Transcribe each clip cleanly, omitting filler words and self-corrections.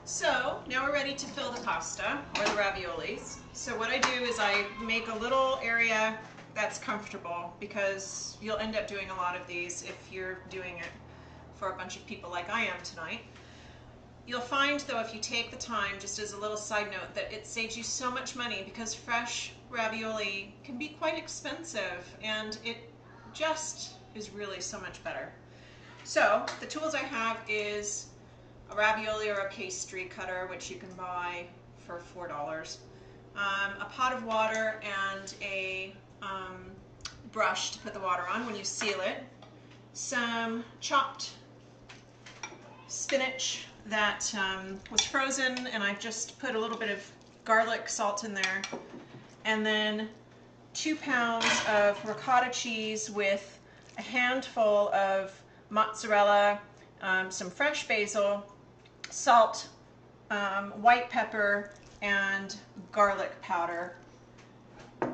So now we're ready to fill the pasta or the raviolis. So what I do is I make a little area that's comfortable, because you'll end up doing a lot of these if you're doing it for a bunch of people like I am tonight. You'll find though, if you take the time, just as a little side note, that it saves you so much money, because fresh ravioli can be quite expensive and it just is really so much better. So the tools I have is a ravioli or a pastry cutter, which you can buy for $4, a pot of water and a brush to put the water on when you seal it, some chopped spinach that was frozen, and I've just put a little bit of garlic salt in there, and then 2 pounds of ricotta cheese with a handful of mozzarella, some fresh basil, salt, white pepper, and garlic powder.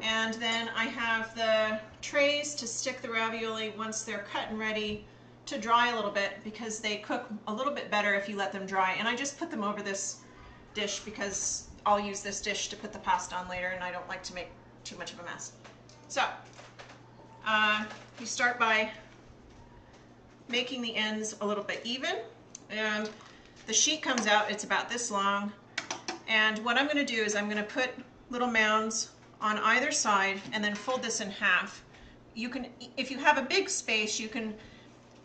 And then I have the trays to stick the ravioli once they're cut and ready to dry a little bit, because they cook a little bit better if you let them dry. And I just put them over this dish because I'll use this dish to put the pasta on later, and I don't like to make too much of a mess. So you start by making the ends a little bit even, and the sheet comes out, it's about this long. And what I'm going to do is I'm going to put little mounds on either side and then fold this in half. You can, if you have a big space, you can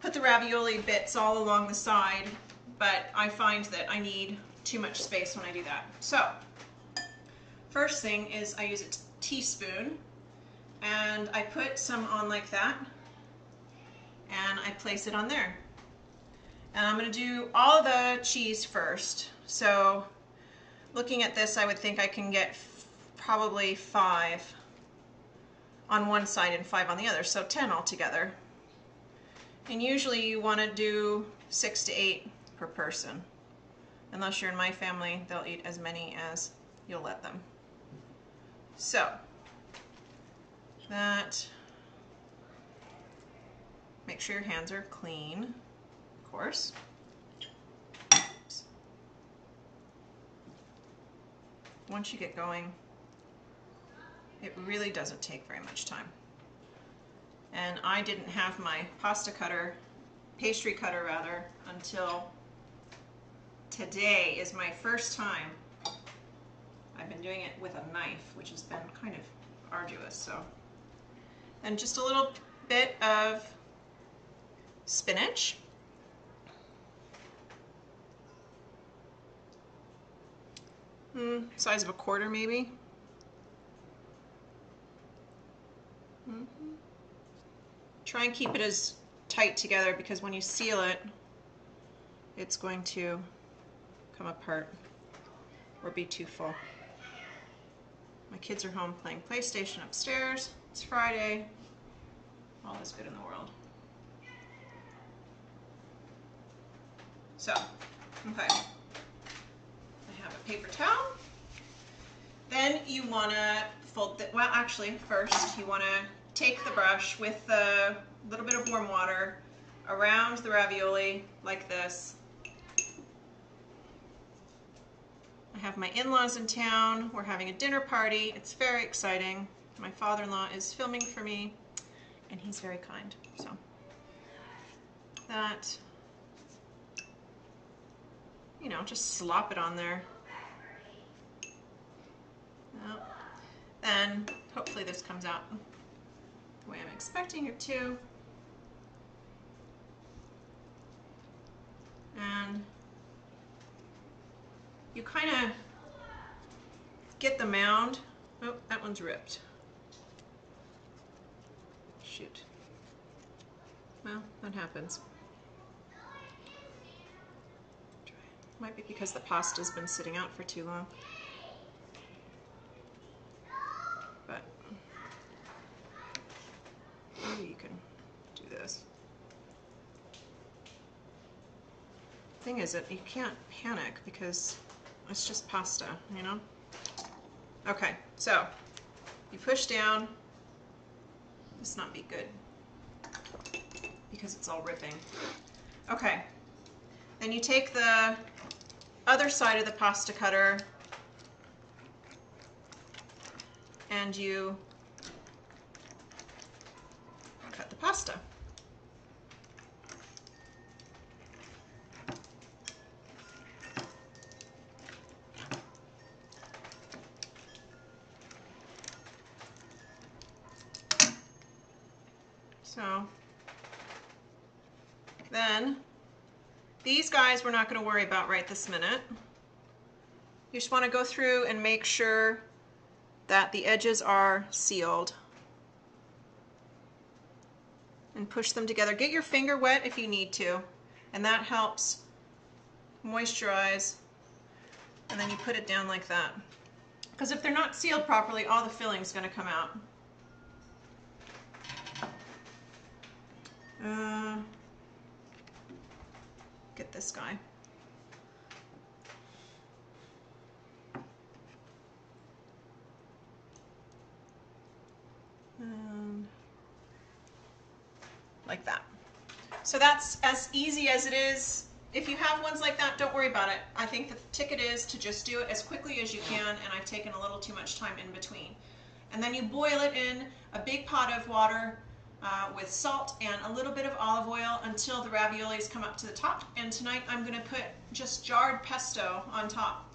put the ravioli bits all along the side, but I find that I need too much space when I do that. So first thing is I use a teaspoon, and I put some on like that, and I place it on there. And I'm going to do all the cheese first. So looking at this, I would think I can get probably 5 on one side and 5 on the other, so 10 altogether. And usually you want to do 6 to 8 per person. Unless you're in my family, they'll eat as many as you'll let them. So that, make sure your hands are clean, of course. Once you get going, it really doesn't take very much time. And I didn't have my pasta cutter, pastry cutter rather, until today is my first time. I've been doing it with a knife, which has been kind of arduous. So, and just a little bit of spinach. Size of a quarter maybe. Try and keep it as tight together, because when you seal it, it's going to come apart or be too full. My kids are home playing PlayStation upstairs. It's Friday. All is good in the world. So, okay. I have a paper towel. Then you want to fold it. Well, actually, first you want to take the brush with a little bit of warm water around the ravioli like this. I have my in-laws in town. We're having a dinner party. It's very exciting. My father-in-law is filming for me, and he's very kind. So that, you know, just slop it on there. Well, then hopefully this comes out the way I'm expecting it to. And you kind of get the mound. Oh, that one's ripped. Shoot. Well, that happens. Might be because the pasta's been sitting out for too long. But maybe you can do this. Thing is that you can't panic because it's just pasta, you know? Okay, so you push down. This not be good because it's all ripping. Okay, then you take the other side of the pasta cutter and you cut the pasta. So then these guys we're not going to worry about right this minute. You just want to go through and make sure that the edges are sealed and push them together. Get your finger wet if you need to, and that helps moisturize, and then you put it down like that. Because if they're not sealed properly, all the filling is going to come out. Get this guy. Like that. So that's as easy as it is. If you have ones like that, don't worry about it. I think the ticket is to just do it as quickly as you can, and I've taken a little too much time in between. And then you boil it in a big pot of water with salt and a little bit of olive oil until the raviolis come up to the top. And tonight I'm going to put just jarred pesto on top.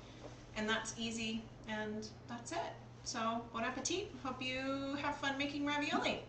And that's easy, and that's it. So bon appetit. Hope you have fun making ravioli.